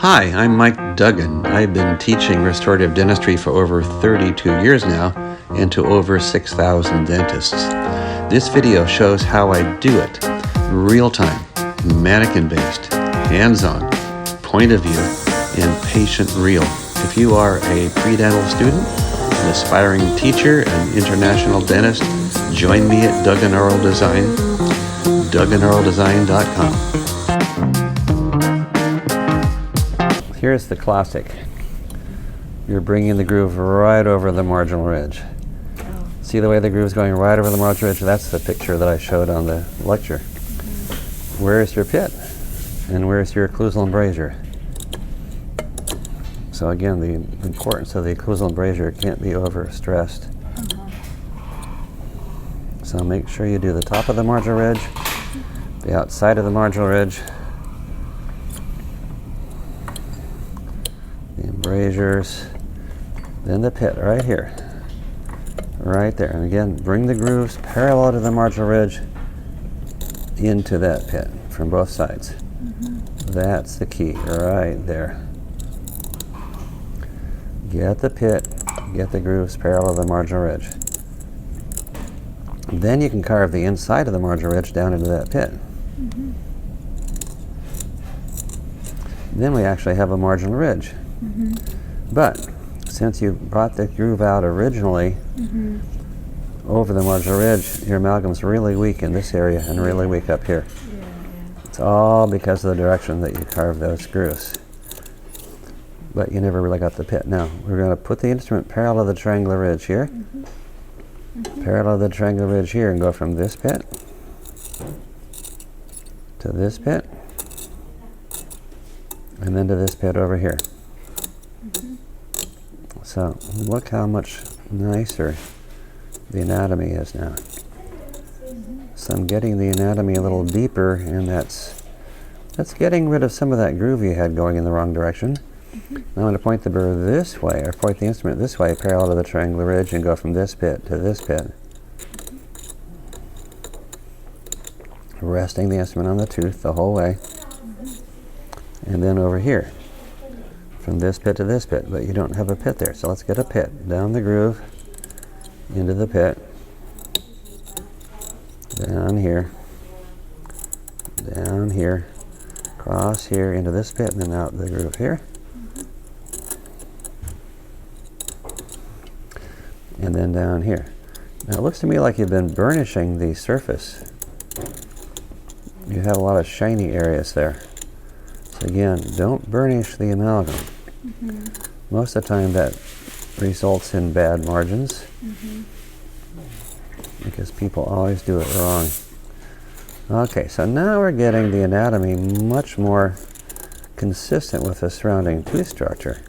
Hi, I'm Mike Duggan. I've been teaching restorative dentistry for over 32 years now and to over 6,000 dentists. This video shows how I do it. Real-time, mannequin-based, hands-on, point of view, and patient real. If you are a pre-dental student, an aspiring teacher, an international dentist, join me at Duggan Oral Design, DugganOralDesign.com. Here's the classic. You're bringing the groove right over the marginal ridge. Oh. See the way the groove's going right over the marginal ridge? That's the picture that I showed on the lecture. Where's your pit? And where's your occlusal embrasure? So again, the importance of the occlusal embrasure can't be overstressed. So make sure you do the top of the marginal ridge, the outside of the marginal ridge, the embrasures, then the pit right here, right there. And again, bring the grooves parallel to the marginal ridge into that pit from both sides. That's the key, right there. Get the pit, get the grooves parallel to the marginal ridge. Then you can carve the inside of the marginal ridge down into that pit. Then we actually have a marginal ridge. But since you brought the groove out originally over the marginal ridge, your amalgam's really weak in this area and really weak up here. It's all because of the direction that you carved those grooves. But you never really got the pit. Now, we're going to put the instrument parallel to the triangular ridge here, parallel to the triangular ridge here, and go from this pit to this pit, and then to this pit over here. So look how much nicer the anatomy is now. So I'm getting the anatomy a little deeper, and that's getting rid of some of that groove you had going in the wrong direction. Now I'm going to point the burr this way, or point the instrument this way, parallel to the triangular ridge, and go from this pit to this pit. Resting the instrument on the tooth the whole way. And then over here, from this pit to this pit, but you don't have a pit there, so let's get a pit. Down the groove, into the pit, down here, across here, into this pit, and then out the groove here. And then down here. Now it looks to me like you've been burnishing the surface. You have a lot of shiny areas there. So again, don't burnish the amalgam. Most of the time that results in bad margins because people always do it wrong. Okay, so now we're getting the anatomy much more consistent with the surrounding tooth structure.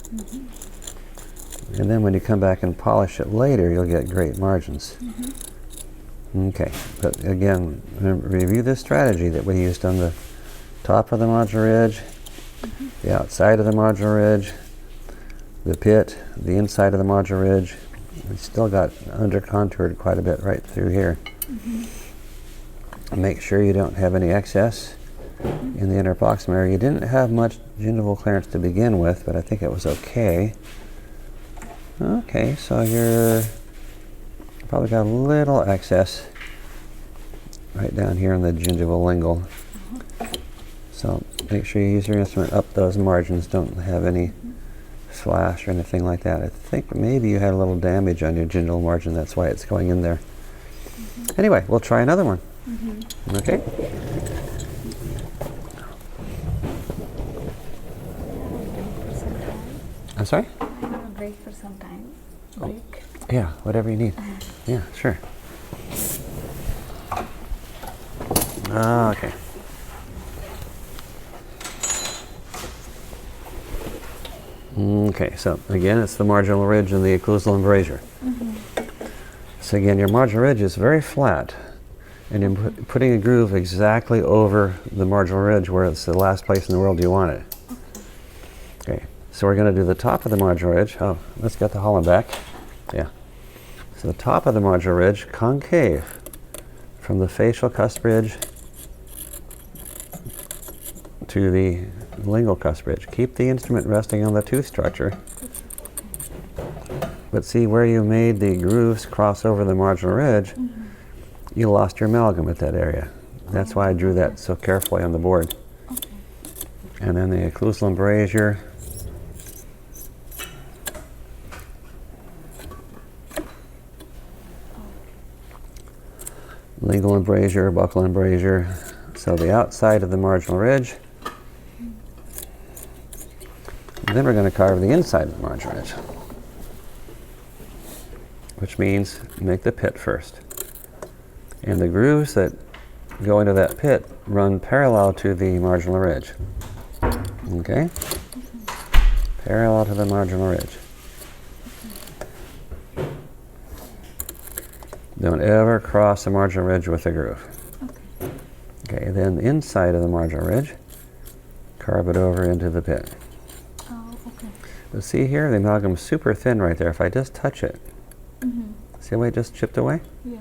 And then when you come back and polish it later, you'll get great margins. Okay, but again, review the strategy that we used on the top of the marginal ridge, the outside of the marginal ridge, the pit, the inside of the marginal ridge. We still got under-contoured quite a bit right through here. Make sure you don't have any excess in the interproximal area. You didn't have much gingival clearance to begin with, but I think it was okay. Okay, so you're probably got a little excess right down here in the gingival lingual. So make sure you use your instrument up those margins. Don't have any slash or anything like that. I think maybe you had a little damage on your gingival margin. That's why it's going in there. Anyway, we'll try another one. Okay? I'm sorry? Break for some time. Break. Yeah, whatever you need. Yeah, sure. Okay. Okay, so again, it's the marginal ridge and the occlusal embrasure. So again, your marginal ridge is very flat, and you're putting a groove exactly over the marginal ridge where it's the last place in the world you want it. Okay, so we're going to do the top of the marginal ridge. Oh, let's get the Holland back. Yeah. So the top of the marginal ridge, concave, from the facial cusp ridge to the lingual cusp ridge. Keep the instrument resting on the tooth structure. But see where you made the grooves cross over the marginal ridge, you lost your amalgam at that area. That's why I drew that so carefully on the board. Okay. And then the occlusal embrasure. Lingual embrasure, buccal embrasure. So the outside of the marginal ridge. And then we're going to carve the inside of the marginal ridge, which means make the pit first. And the grooves that go into that pit run parallel to the marginal ridge. Okay? Parallel to the marginal ridge. Don't ever cross the marginal ridge with a groove. Okay, then the inside of the marginal ridge, carve it over into the pit. Oh, okay. But see here, the amalgam is super thin right there. If I just touch it, see how it just chipped away? Yeah.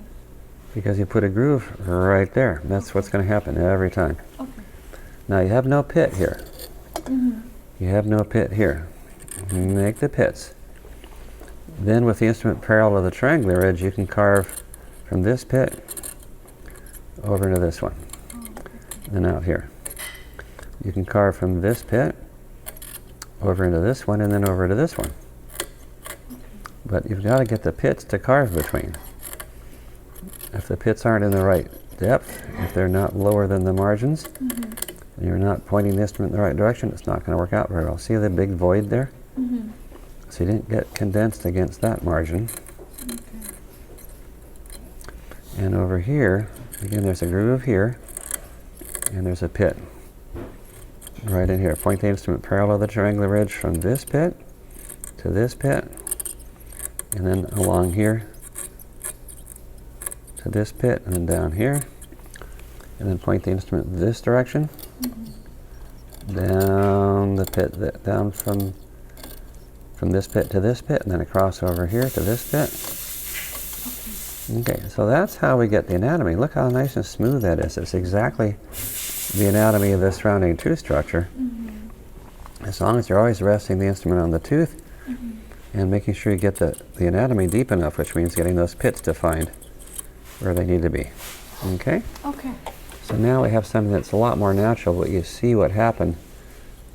Because you put a groove right there. That's what's going to happen every time. Okay. Now you have no pit here. You have no pit here. Make the pits. Then with the instrument parallel to the triangular ridge, you can carve from this pit over into this one. And out here. You can carve from this pit over into this one and then over to this one. But you've got to get the pits to carve between. If the pits aren't in the right depth, if they're not lower than the margins, and you're not pointing the instrument in the right direction, it's not going to work out very well. See the big void there? So you didn't get condensed against that margin. And over here, again, there's a groove here, and there's a pit right in here. Point the instrument parallel to the triangular ridge from this pit to this pit, and then along here to this pit, and then down here, and then point the instrument this direction, down the pit, down from this pit to this pit, and then across over here to this pit. Okay, so that's how we get the anatomy. Look how nice and smooth that is. It's exactly the anatomy of the surrounding tooth structure. As long as you're always resting the instrument on the tooth and making sure you get the anatomy deep enough, which means getting those pits defined where they need to be. Okay? Okay. So now we have something that's a lot more natural, but you see what happened.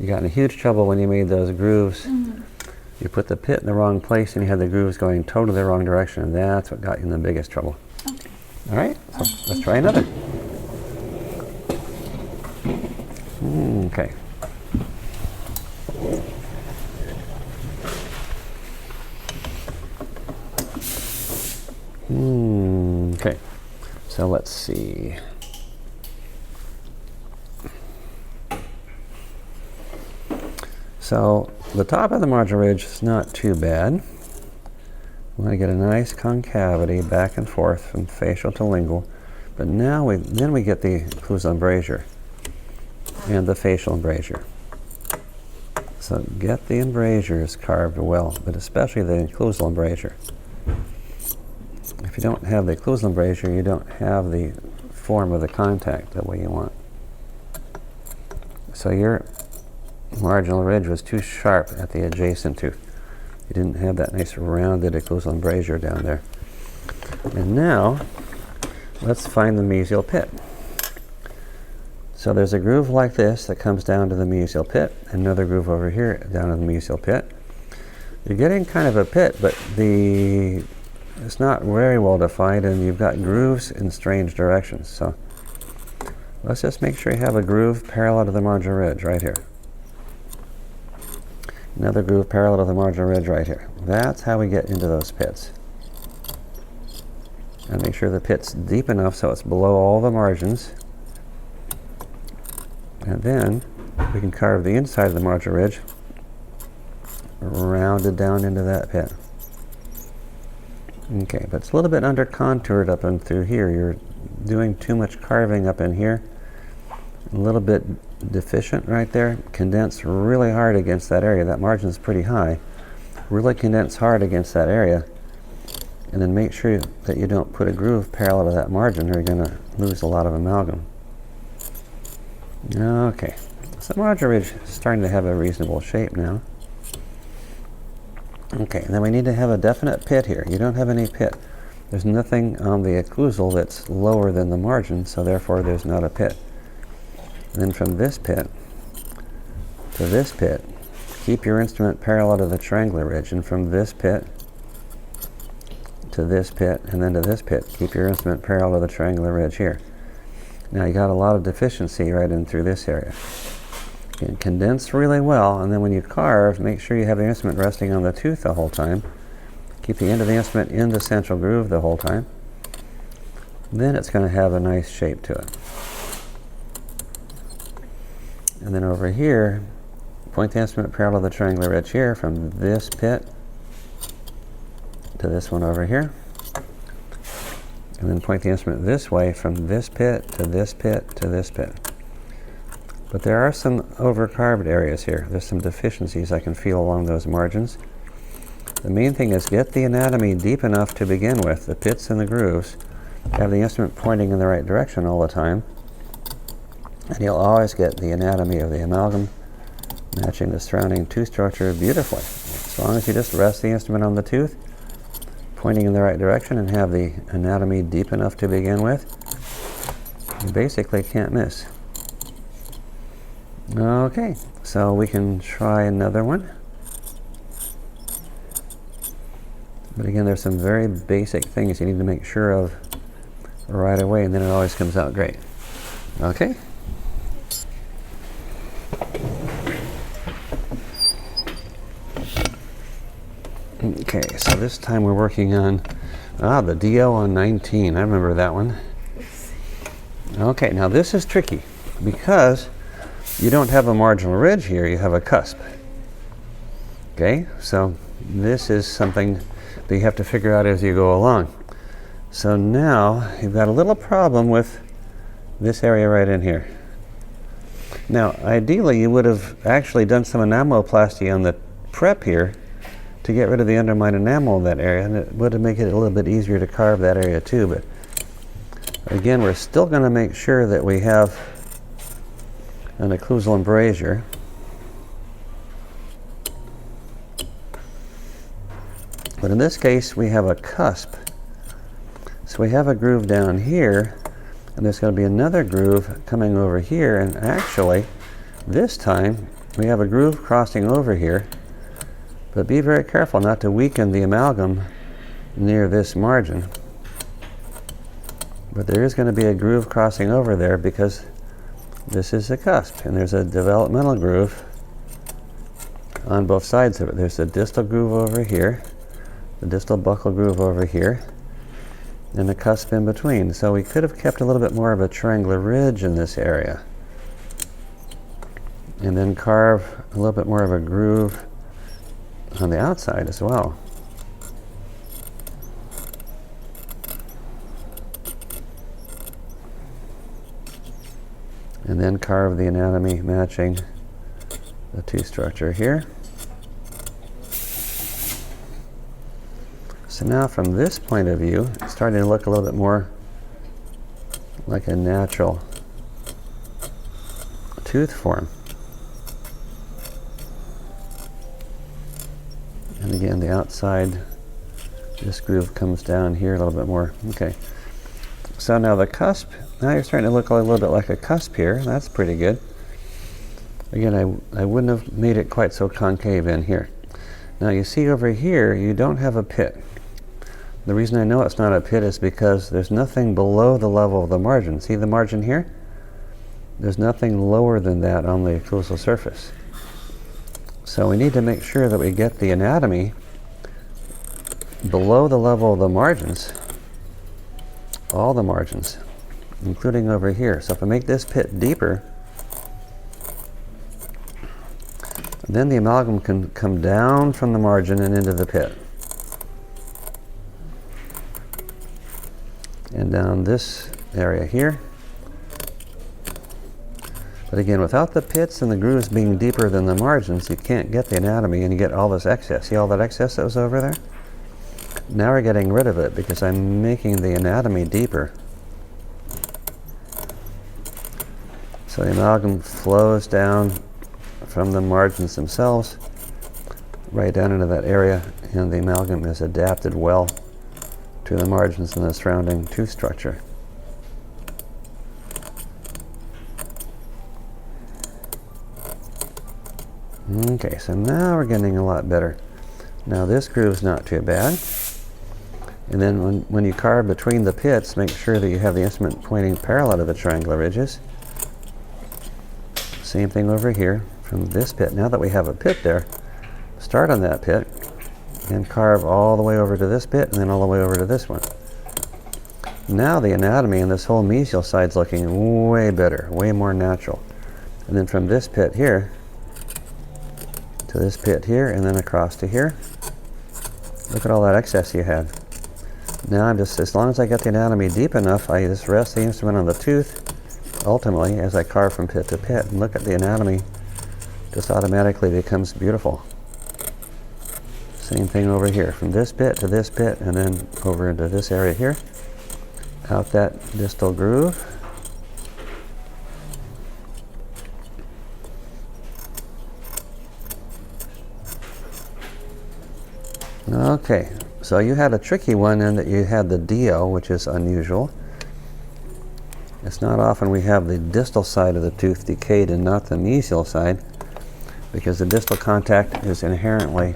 You got in huge trouble when you made those grooves. You put the pit in the wrong place and you had the grooves going totally the wrong direction, and that's what got you in the biggest trouble. Okay. All right, so let's try another. Okay. Okay, so let's see. So the top of the marginal ridge is not too bad. We want to get a nice concavity back and forth from facial to lingual. But now then we get the occlusal embrasure and the facial embrasure. So get the embrasures carved well, but especially the occlusal embrasure. If you don't have the occlusal embrasure, you don't have the form of the contact the way you want. So your marginal ridge was too sharp at the adjacent tooth. You didn't have that nice rounded occlusal embrasure down there. And now, let's find the mesial pit. So there's a groove like this that comes down to the mesial pit, another groove over here down to the mesial pit. You're getting kind of a pit, but it's not very well defined, and you've got grooves in strange directions. So let's just make sure you have a groove parallel to the marginal ridge right here. Another groove parallel to the marginal ridge right here. That's how we get into those pits. And make sure the pit's deep enough so it's below all the margins. And then we can carve the inside of the marginal ridge rounded down into that pit. Okay, but it's a little bit under contoured up and through here. You're doing too much carving up in here. A little bit deficient right there. Condense really hard against that area. That margin is pretty high. Really condense hard against that area. And then make sure that you don't put a groove parallel to that margin or you're going to lose a lot of amalgam. Okay, So the marginal ridge is starting to have a reasonable shape now. Okay, and then we need to have a definite pit here. You don't have any pit. There's nothing on the occlusal that's lower than the margin, so therefore there's not a pit. And then from this pit to this pit, keep your instrument parallel to the triangular ridge, and from this pit to this pit, and then to this pit, keep your instrument parallel to the triangular ridge here. Now you got a lot of deficiency right in through this area. You can condense really well, and then when you carve, make sure you have the instrument resting on the tooth the whole time. Keep the end of the instrument in the central groove the whole time. Then it's going to have a nice shape to it. And then over here, point the instrument parallel to the triangular ridge here from this pit to this one over here. And then point the instrument this way from this pit to this pit to this pit. But there are some overcarved areas here. There's some deficiencies I can feel along those margins. The main thing is get the anatomy deep enough to begin with, the pits and the grooves. Have the instrument pointing in the right direction all the time. And you'll always get the anatomy of the amalgam matching the surrounding tooth structure beautifully. As long as you just rest the instrument on the tooth, pointing in the right direction, and have the anatomy deep enough to begin with, you basically can't miss. Okay, so we can try another one. But again, there's some very basic things you need to make sure of right away, and then it always comes out great. Okay? Okay, so this time we're working on the DO on 19. I remember that one. Okay, now this is tricky because you don't have a marginal ridge here, you have a cusp. Okay, so this is something that you have to figure out as you go along. So now you've got a little problem with this area right in here. Now, ideally you would have actually done some enameloplasty on the prep here to get rid of the undermined enamel in that area, and it would make it a little bit easier to carve that area too. But again, we're still going to make sure that we have an occlusal embrasure. But in this case, we have a cusp. So we have a groove down here, and there's going to be another groove coming over here, and actually, this time, we have a groove crossing over here. But be very careful not to weaken the amalgam near this margin. But there is going to be a groove crossing over there because this is a cusp, and there's a developmental groove on both sides of it. There's a distal groove over here, the distal buccal groove over here, and a cusp in between. So we could have kept a little bit more of a triangular ridge in this area, and then carve a little bit more of a groove on the outside as well. And then carve the anatomy matching the tooth structure here. So now from this point of view, it's starting to look a little bit more like a natural tooth form. And again, the outside, this groove comes down here a little bit more. Okay. So now the cusp, now you're starting to look a little bit like a cusp here. That's pretty good. Again, I wouldn't have made it quite so concave in here. Now you see over here, you don't have a pit. The reason I know it's not a pit is because there's nothing below the level of the margin. See the margin here? There's nothing lower than that on the occlusal surface. So we need to make sure that we get the anatomy below the level of the margins, all the margins, including over here. So if I make this pit deeper, then the amalgam can come down from the margin and into the pit. And down this area here. But again, without the pits and the grooves being deeper than the margins, you can't get the anatomy and you get all this excess. See all that excess that was over there? Now we're getting rid of it because I'm making the anatomy deeper. So the amalgam flows down from the margins themselves right down into that area, and the amalgam is adapted well to the margins and the surrounding tooth structure. Okay, so now we're getting a lot better. Now this groove's not too bad. And then when you carve between the pits, make sure that you have the instrument pointing parallel to the triangular ridges. Same thing over here from this pit. Now that we have a pit there, start on that pit and carve all the way over to this pit and then all the way over to this one. Now the anatomy in this whole mesial side's looking way better, way more natural. And then from this pit here to this pit here and then across to here, look at all that excess you had. Now I'm just, as long as I get the anatomy deep enough, I just rest the instrument on the tooth ultimately as I carve from pit to pit, and look at the anatomy just automatically becomes beautiful. Same thing over here, from this pit to this pit and then over into this area here, out that distal groove. Okay, so you had a tricky one in that you had the DO, which is unusual. It's not often we have the distal side of the tooth decayed and not the mesial side, because the distal contact is inherently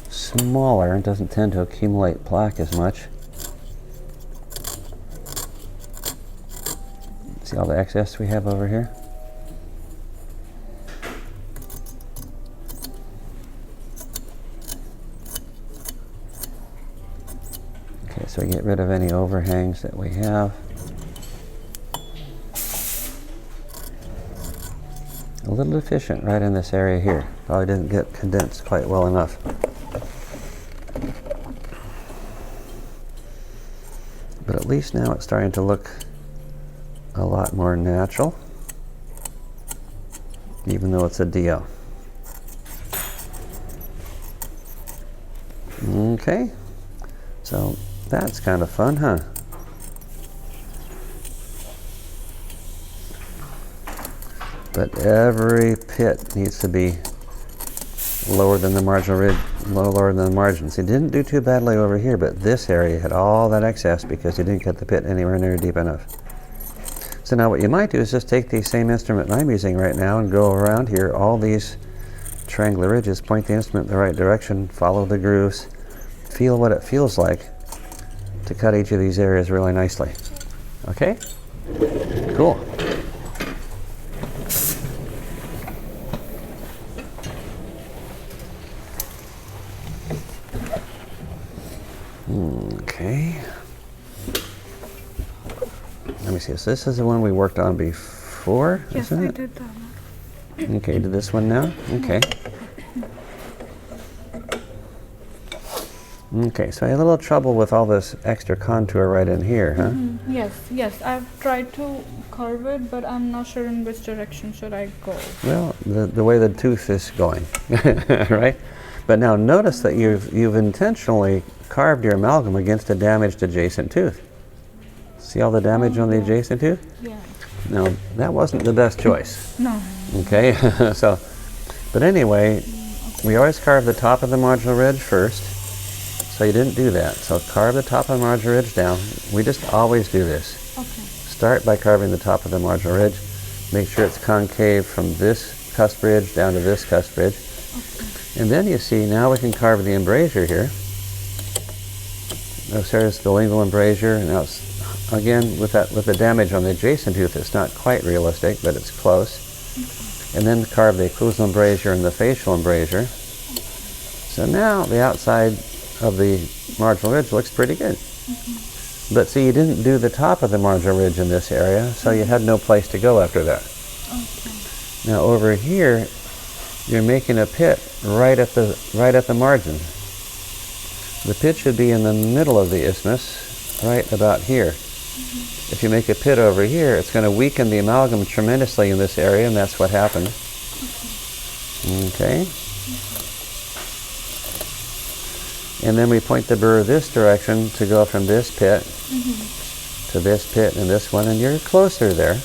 smaller and doesn't tend to accumulate plaque as much. See all the excess we have over here? Okay, so get rid of any overhangs that we have. A little deficient right in this area here. Probably didn't get condensed quite well enough. But at least now it's starting to look a lot more natural, even though it's a DO. Okay, so that's kind of fun, huh? But every pit needs to be lower than the marginal ridge, lower than the margins. You didn't do too badly over here, but this area had all that excess because you didn't get the pit anywhere near deep enough. So now what you might do is just take the same instrument I'm using right now and go around here, all these triangular ridges, point the instrument in the right direction, follow the grooves, feel what it feels like to cut each of these areas really nicely. Okay? Cool. Okay. Let me see. So this is the one we worked on before, Yes, isn't I it? did that one. Okay, did this one now? Okay. Okay, so I had a little trouble with all this extra contour right in here, huh? Yes, I've tried to curve it, but I'm not sure in which direction should I go. Well, the way the tooth is going, right? But now notice that you've intentionally carved your amalgam against a damaged adjacent tooth. See all the damage on the adjacent tooth? Yeah. Now, that wasn't the best choice. No. Okay, so, but anyway, we always carve the top of the marginal ridge first, so you didn't do that. So carve the top of the marginal ridge down. We just always do this. Okay. Start by carving the top of the marginal ridge. Make sure it's concave from this cusp ridge down to this cusp ridge. Okay. And then you see, now we can carve the embrasure here. There's the lingual embrasure, and now it's, again, with the damage on the adjacent tooth, it's not quite realistic, but it's close. Okay. And then carve the occlusal embrasure and the facial embrasure. So now the outside of the marginal ridge looks pretty good. But see, you didn't do the top of the marginal ridge in this area, so you had no place to go after that. Okay. Now over here, you're making a pit right at the margin. The pit should be in the middle of the isthmus, right about here. If you make a pit over here, it's going to weaken the amalgam tremendously in this area, and that's what happened. Okay. And then we point the burr this direction to go from this pit to this pit and this one, and you're closer there.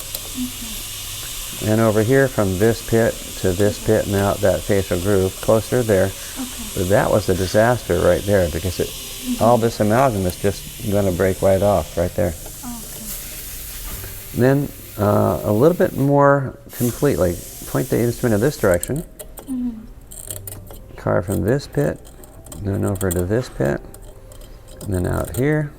And over here from this pit to this pit and out that facial groove, closer there. Okay. But that was a disaster right there because all this amalgam is just going to break right off right there. Okay. Then a little bit more completely, point the instrument in this direction. Carve from this pit, then over to this pit, and then out here.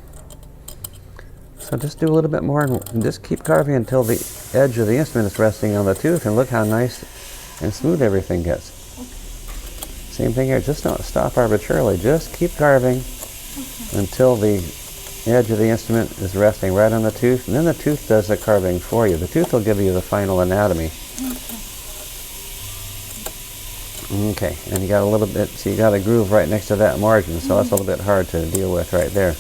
So just do a little bit more and just keep carving until the edge of the instrument is resting on the tooth, and look how nice and smooth everything gets. Same thing here, just don't stop arbitrarily, just keep carving until the edge of the instrument is resting right on the tooth, and then the tooth does the carving for you. The tooth will give you the final anatomy. Okay, and you got a little bit, so you got a groove right next to that margin, so that's a little bit hard to deal with right there.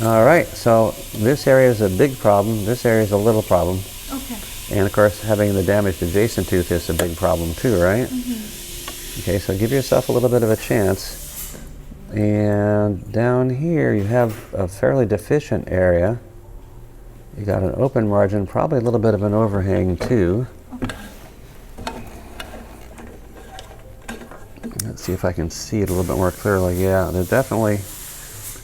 All right, so this area is a big problem, this area is a little problem. Okay. And of course, having the damaged adjacent tooth is a big problem too, right? Okay, so give yourself a little bit of a chance. And down here, you have a fairly deficient area. You got an open margin, probably a little bit of an overhang too. Let's see if I can see it a little bit more clearly. Yeah, there's definitely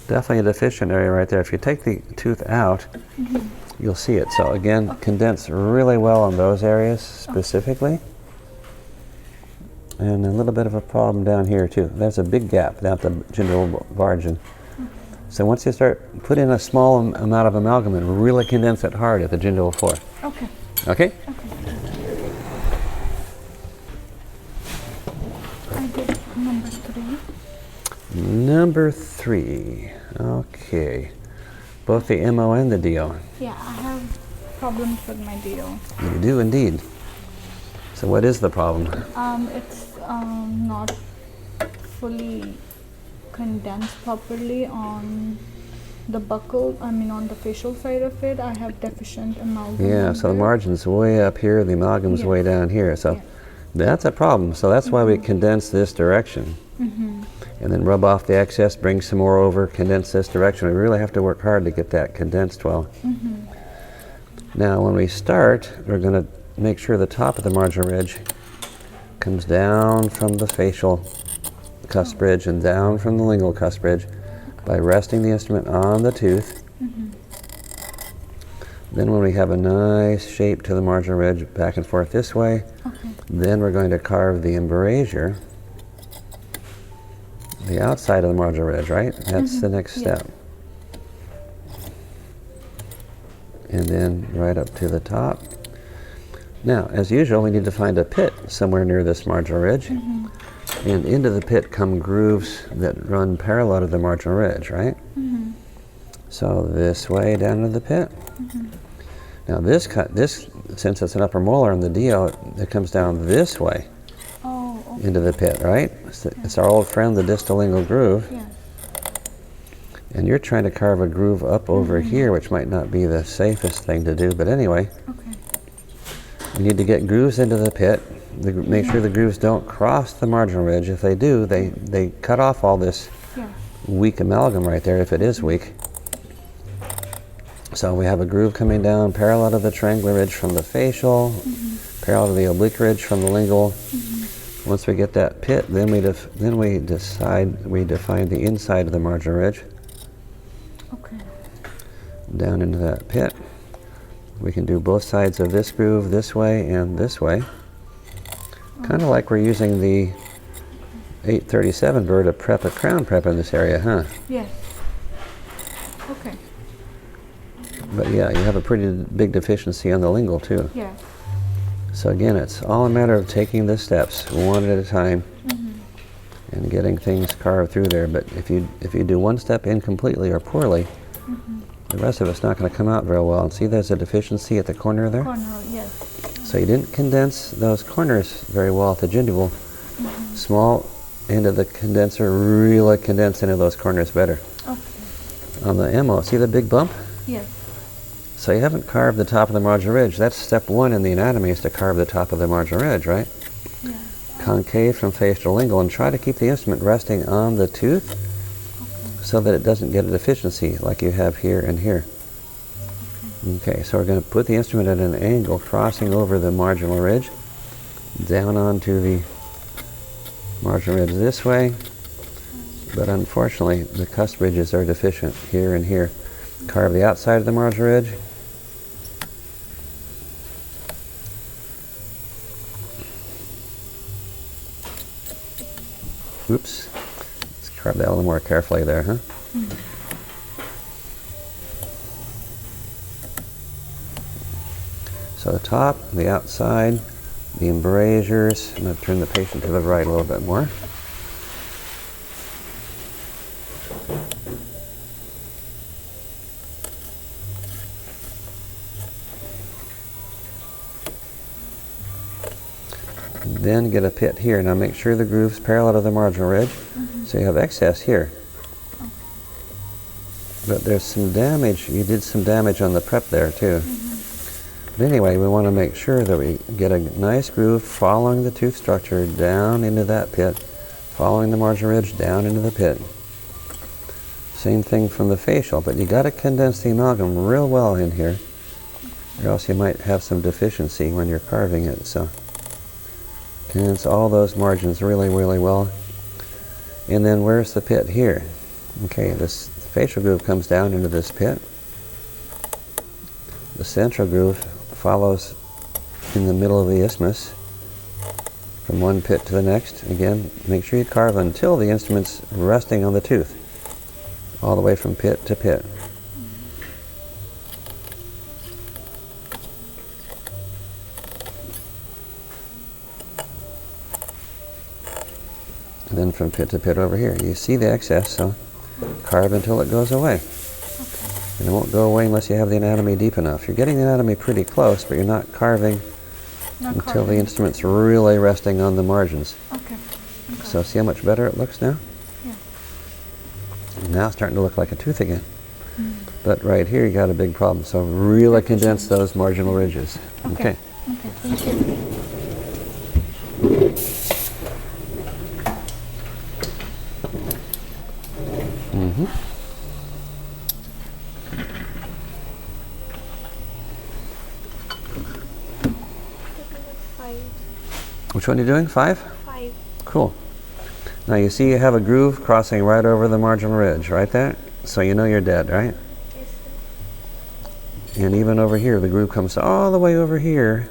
a deficient area right there. If you take the tooth out, you'll see it. So again, condense really well on those areas specifically. And a little bit of a problem down here too. There's a big gap down at the gingival margin. So once you start, put in a small amount of amalgam and really condense it hard at the gingival floor. Okay. Okay? I did number 3. Number 3. Okay. Both the MO and the DO. Yeah, I have problems with my DO. You do indeed. So what is the problem? It's not fully condensed properly on the buccal, on the facial side of it. I have deficient amalgam. Yeah, so the margin's way up here, the amalgam's way down here. So that's a problem. So that's why we condense this direction. And then rub off the excess, bring some more over, condense this direction. We really have to work hard to get that condensed well. Now when we start, we're going to make sure the top of the marginal ridge comes down from the facial cusp ridge and down from the lingual cusp ridge by resting the instrument on the tooth. Then when we have a nice shape to the marginal ridge back and forth this way, then we're going to carve the embrasure, the outside of the marginal ridge, right? That's the next step. And then right up to the top. Now, as usual, we need to find a pit somewhere near this marginal ridge. And into the pit come grooves that run parallel to the marginal ridge, right? So this way down to the pit. Now this, since it's an upper molar on the DO, it comes down this way into the pit, right? It's our old friend, the distal lingual groove. And you're trying to carve a groove up over here, which might not be the safest thing to do, but anyway. You need to get grooves into the pit. Make sure the grooves don't cross the marginal ridge. If they do, they cut off all this weak amalgam right there, if it is weak. So we have a groove coming down parallel to the triangular ridge from the facial, parallel to the oblique ridge from the lingual. Once we get that pit, then we define the inside of the marginal ridge. Down into that pit. We can do both sides of this groove this way and this way. Kind of like we're using the 837 burr to prep a crown prep in this area, huh? Yes. Okay. But yeah, you have a pretty big deficiency on the lingual too. Yeah. So again, it's all a matter of taking the steps one at a time and getting things carved through there. But if you do one step incompletely or poorly, the rest of it's not going to come out very well. And see, there's a deficiency at the corner there? Corner, yes. So you didn't condense those corners very well at the gingival. Small end of the condenser, really condense into those corners better. On the MO, see the big bump? Yes. So you haven't carved the top of the marginal ridge. That's step 1 in the anatomy, is to carve the top of the marginal ridge, right? Yeah. Concave from face to lingual, and try to keep the instrument resting on the tooth so that it doesn't get a deficiency like you have here and here. Okay, so we're going to put the instrument at an angle crossing over the marginal ridge, down onto the marginal ridge this way, but unfortunately the cusp ridges are deficient here and here. Carve the outside of the marginal ridge. Oops, let's carve that a little more carefully there, huh? So the top, the outside, the embrasures. I'm going to turn the patient to the right a little bit more. Then get a pit here. Now make sure the groove's parallel to the marginal ridge, so you have excess here. But there's some damage. You did some damage on the prep there too. But anyway, we want to make sure that we get a nice groove following the tooth structure down into that pit, following the marginal ridge down into the pit. Same thing from the facial, but you got to condense the amalgam real well in here, or else you might have some deficiency when you're carving it. So condense all those margins really, really well. And then where's the pit here? Okay, this facial groove comes down into this pit. The central groove follows in the middle of the isthmus from one pit to the next. Again, make sure you carve until the instrument's resting on the tooth, all the way from pit to pit. And then from pit to pit over here. You see the excess, so carve until it goes away. And it won't go away unless you have the anatomy deep enough. You're getting the anatomy pretty close, but you're not carving until the instrument's really resting on the margins. Okay. So see how much better it looks now? Yeah. Now it's starting to look like a tooth again. But right here you got a big problem. So really condense those marginal ridges. Okay. Okay, thank you. Which one are you doing? 5? 5. Cool. Now you see you have a groove crossing right over the marginal ridge, right there? So you know you're dead, right? Yes, sir. And even over here, the groove comes all the way over here,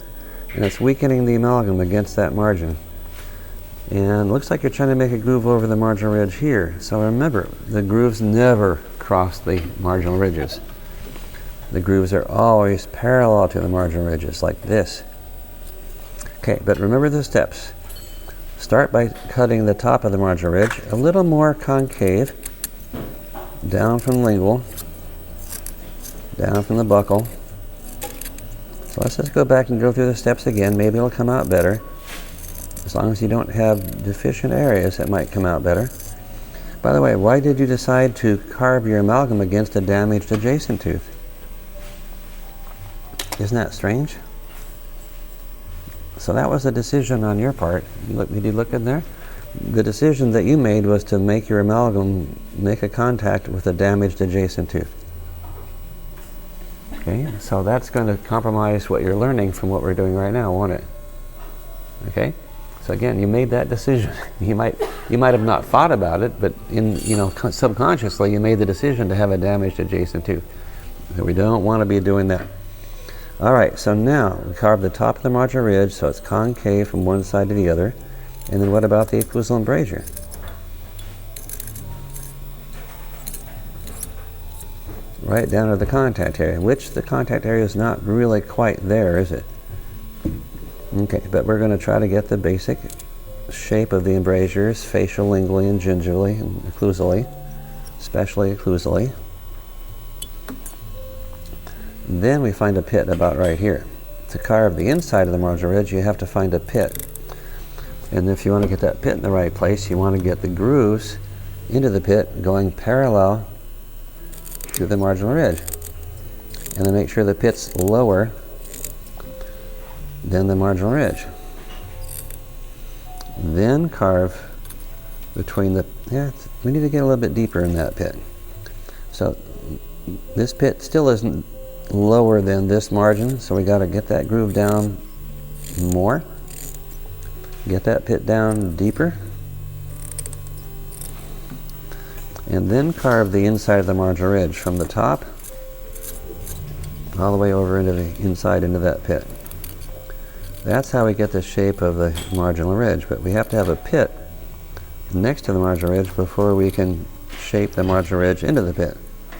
and it's weakening the amalgam against that margin. And it looks like you're trying to make a groove over the marginal ridge here. So remember, the grooves never cross the marginal ridges. The grooves are always parallel to the marginal ridges, like this. Okay, but remember the steps. Start by cutting the top of the marginal ridge a little more concave, down from lingual, down from the buccal. So let's just go back and go through the steps again. Maybe it'll come out better. As long as you don't have deficient areas, it might come out better. By the way, why did you decide to carve your amalgam against a damaged adjacent tooth? Isn't that strange? So that was a decision on your part. Did you look in there? The decision that you made was to make your amalgam make a contact with a damaged adjacent tooth. Okay, so that's going to compromise what you're learning from what we're doing right now, won't it? Okay, so again, you made that decision. You might have not thought about it, but subconsciously you made the decision to have a damaged adjacent tooth. So we don't want to be doing that. All right, so now we carve the top of the marginal ridge so it's concave from one side to the other. And then what about the occlusal embrasure? Right down to the contact area, which the contact area is not really quite there, is it? Okay, but we're going to try to get the basic shape of the embrasures, facial, lingually, and gingivally, and occlusally, especially occlusally. Then we find a pit about right here. To carve the inside of the marginal ridge, you have to find a pit. And if you want to get that pit in the right place, you want to get the grooves into the pit going parallel to the marginal ridge. And then make sure the pit's lower than the marginal ridge. Then carve between the, we need to get a little bit deeper in that pit. So this pit still isn't lower than this margin, so we got to get that groove down more. Get that pit down deeper. And then carve the inside of the marginal ridge from the top all the way over into the inside into that pit. That's how we get the shape of the marginal ridge, but we have to have a pit next to the marginal ridge before we can shape the marginal ridge into the pit,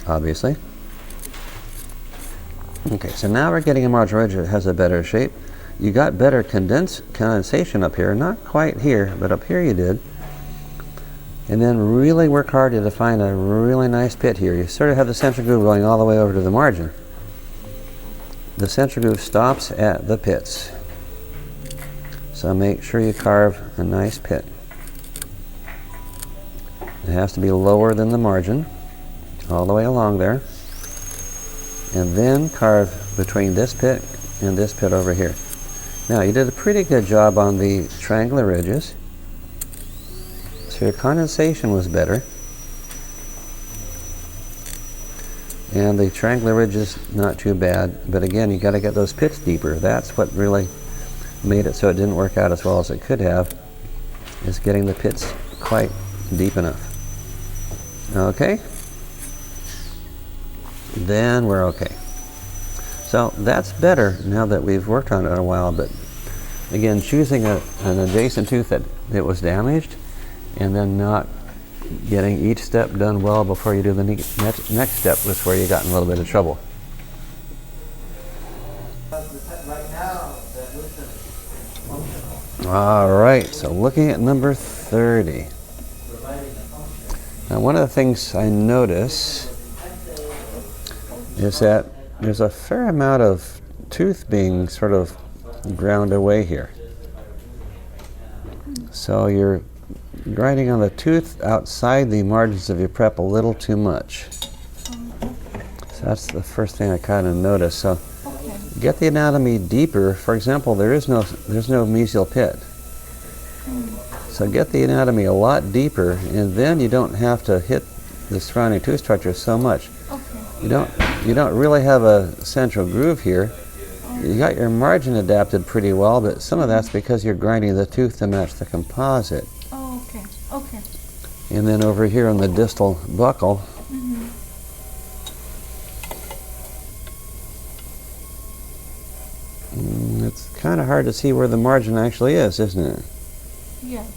obviously. Okay, so now we're getting a marginal ridge that has a better shape. You got better condensation up here, not quite here, but up here you did. And then really work hard to define a really nice pit here. You sort of have the central groove going all the way over to the margin. The central groove stops at the pits. So make sure you carve a nice pit. It has to be lower than the margin, all the way along there. And then carve between this pit and this pit over here. Now, you did a pretty good job on the triangular ridges. So your condensation was better. And the triangular ridges, not too bad. But again, you got to get those pits deeper. That's what really made it so it didn't work out as well as it could have, is getting the pits quite deep enough. Okay? Then we're okay. So that's better now that we've worked on it a while, but again, choosing an adjacent tooth that was damaged and then not getting each step done well before you do the next step was where you got in a little bit of trouble. All right, so looking at number 30. Now, one of the things I notice is that there's a fair amount of tooth being sort of ground away here. So you're grinding on the tooth outside the margins of your prep a little too much. So that's the first thing I kind of noticed. So get the anatomy deeper. For example, there's no mesial pit. So get the anatomy a lot deeper, and then you don't have to hit the surrounding tooth structure so much. You don't really have a central groove here. You got your margin adapted pretty well, but some of that's because you're grinding the tooth to match the composite. Oh, okay. Okay. And then over here on the distal buccal, it's kind of hard to see where the margin actually is, isn't it? Yes.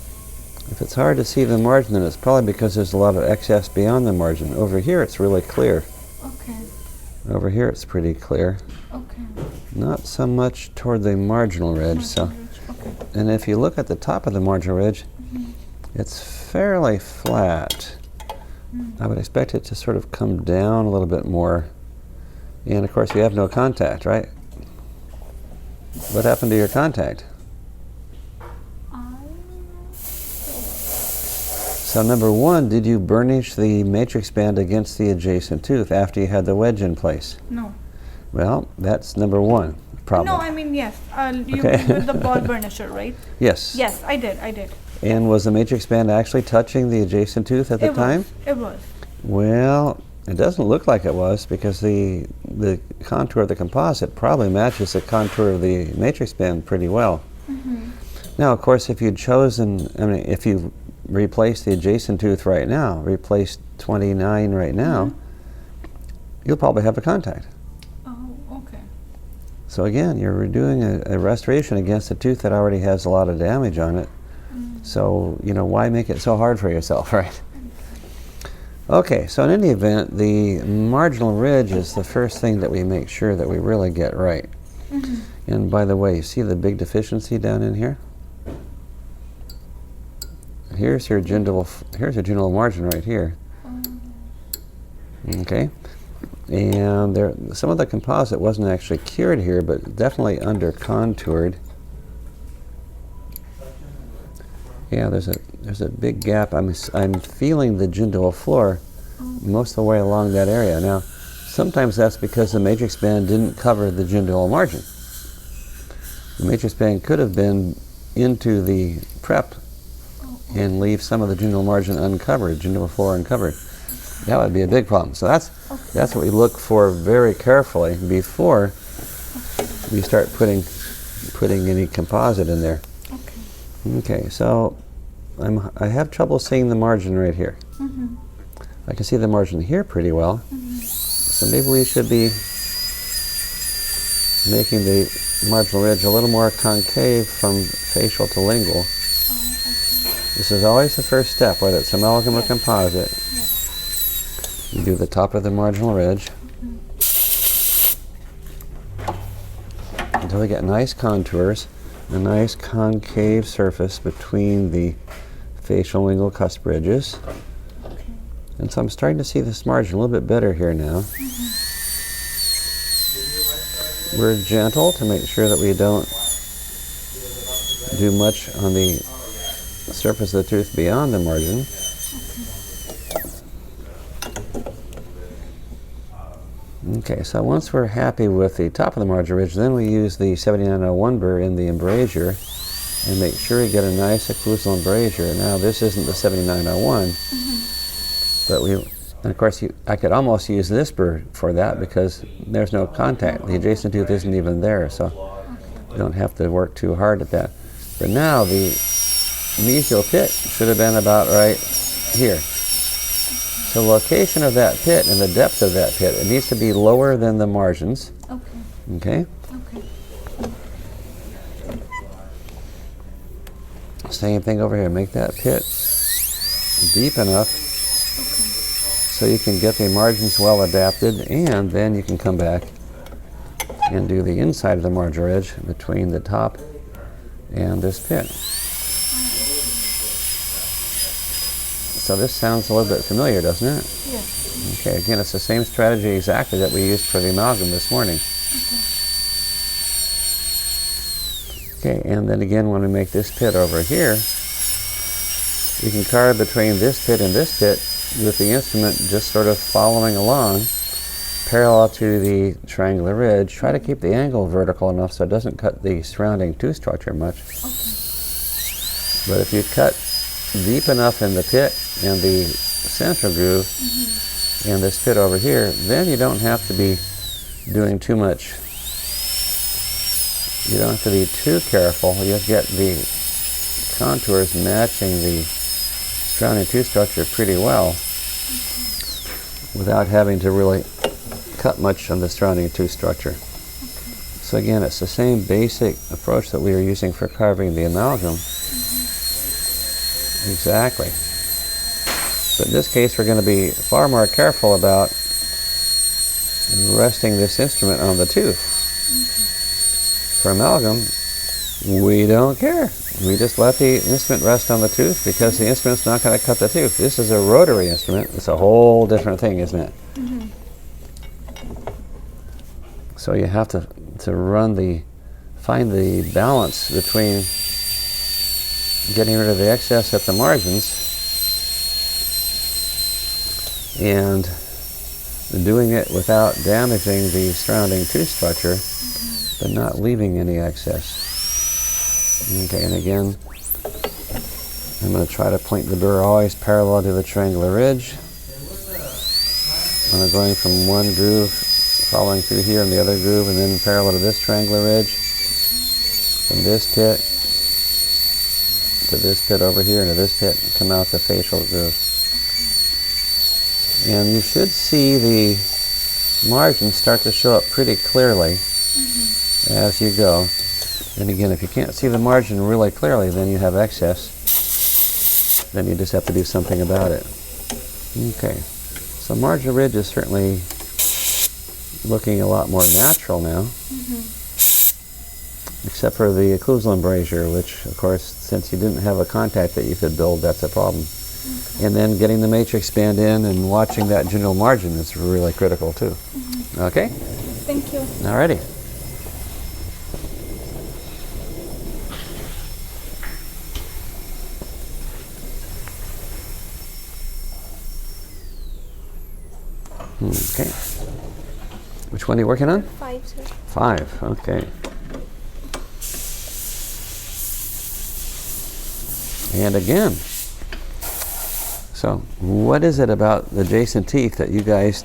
If it's hard to see the margin, then it's probably because there's a lot of excess beyond the margin. Over here, it's really clear. Okay. Over here, it's pretty clear. Okay. Not so much toward the marginal ridge. Okay. And if you look at the top of the marginal ridge, it's fairly flat. I would expect it to sort of come down a little bit more. And of course, you have no contact, right? What happened to your contact? So number one, did you burnish the matrix band against the adjacent tooth after you had the wedge in place? No. Well, that's number one problem. No, I mean, yes. You Okay. with the ball burnisher, right? Yes. Yes, I did. And was the matrix band actually touching the adjacent tooth at the time? It was. Well, it doesn't look like it was, because the contour of the composite probably matches the contour of the matrix band pretty well. Now, of course, if you'd chosen, if you replace the adjacent tooth right now, replace 29 right now, you'll probably have a contact. Oh, okay. So again, you're doing a restoration against a tooth that already has a lot of damage on it. So, why make it so hard for yourself, right? Okay, so in any event, the marginal ridge is the first thing that we make sure that we really get right. And by the way, you see the big deficiency down in here? Here's your gingival margin right here. Okay, and some of the composite wasn't actually cured here, but definitely under contoured. Yeah, there's a big gap. I'm feeling the gingival floor most of the way along that area. Now, sometimes that's because the matrix band didn't cover the gingival margin. The matrix band could have been into the prep and leave some of the gingival margin uncovered, gingival floor uncovered. That would be a big problem. So that's what we look for very carefully before we start putting any composite in there. Okay. Okay, so I have trouble seeing the margin right here. I can see the margin here pretty well. So maybe we should be making the marginal ridge a little more concave from facial to lingual. This is always the first step, whether it's amalgam or composite. You do the top of the marginal ridge until we get nice contours, a nice concave surface between the facial and lingual cusp ridges. And so I'm starting to see this margin a little bit better here now. We're gentle to make sure that we don't do much on the surface of the tooth beyond the margin. Okay, so once we're happy with the top of the marginal ridge, then we use the 7901 burr in the embrasure and make sure we get a nice occlusal embrasure. Now this isn't the 7901, but and of course I could almost use this burr for that because there's no contact. The adjacent tooth isn't even there, so you don't have to work too hard at that. But now the mesial pit should have been about right here. So the location of that pit and the depth of that pit, it needs to be lower than the margins. Okay? Okay. Same thing over here. Make that pit deep enough so you can get the margins well adapted, and then you can come back and do the inside of the marginal ridge between the top and this pit. So this sounds a little bit familiar, doesn't it? Yes. Okay, again, it's the same strategy exactly that we used for the amalgam this morning. Okay, and then again, when we make this pit over here, we can carve between this pit and this pit with the instrument just sort of following along, parallel to the triangular ridge. Try to keep the angle vertical enough so it doesn't cut the surrounding tooth structure much. But if you cut deep enough in the pit and the central groove and this pit over here, then you don't have to be doing too much. You don't have to be too careful. You get the contours matching the surrounding tooth structure pretty well without having to really cut much on the surrounding tooth structure. So again, it's the same basic approach that we were using for carving the amalgam. Exactly. But in this case, we're going to be far more careful about resting this instrument on the tooth. For amalgam, we don't care. We just let the instrument rest on the tooth because the instrument's not going to cut the tooth. This is a rotary instrument. It's a whole different thing, isn't it? So you have to find the balance between getting rid of the excess at the margins and doing it without damaging the surrounding tooth structure, but not leaving any excess. Okay, and again, I'm going to try to point the burr always parallel to the triangular ridge. I'm going from one groove, following through here in the other groove, and then parallel to this triangular ridge. From this pit to this pit over here, and to this pit, and come out the facial groove. And you should see the margins start to show up pretty clearly as you go. And again, if you can't see the margin really clearly, then you have excess. Then you just have to do something about it. Okay, so marginal ridge is certainly looking a lot more natural now. Except for the occlusal embrasure, which, of course, since you didn't have a contact that you could build, that's a problem. And then getting the matrix band in and watching that general margin is really critical, too. Okay? Thank you. Alrighty. Okay. Which one are you working on? 5, sir. 5, okay. And again, So what is it about the adjacent teeth that you guys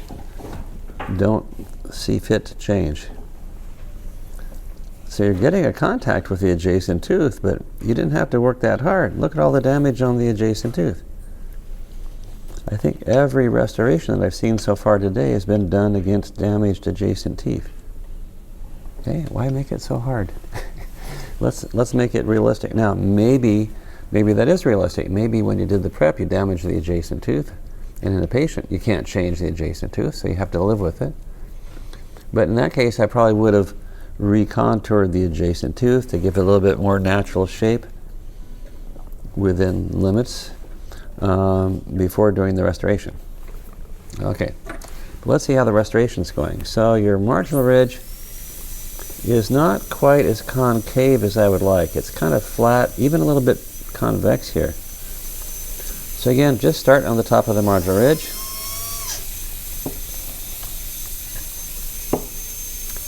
don't see fit to change? So you're getting a contact with the adjacent tooth, but you didn't have to work that hard. Look at all the damage on the adjacent tooth. I think every restoration that I've seen so far today has been done against damaged adjacent teeth. Okay, why make it so hard? Let's make it realistic. Now, maybe that is realistic. Maybe when you did the prep, you damaged the adjacent tooth, and in the patient, you can't change the adjacent tooth, so you have to live with it. But in that case, I probably would have recontoured the adjacent tooth to give it a little bit more natural shape within limits before doing the restoration. Okay, let's see how the restoration's going. So your marginal ridge is not quite as concave as I would like. It's kind of flat, even a little bit convex here. So again, just start on the top of the marginal ridge.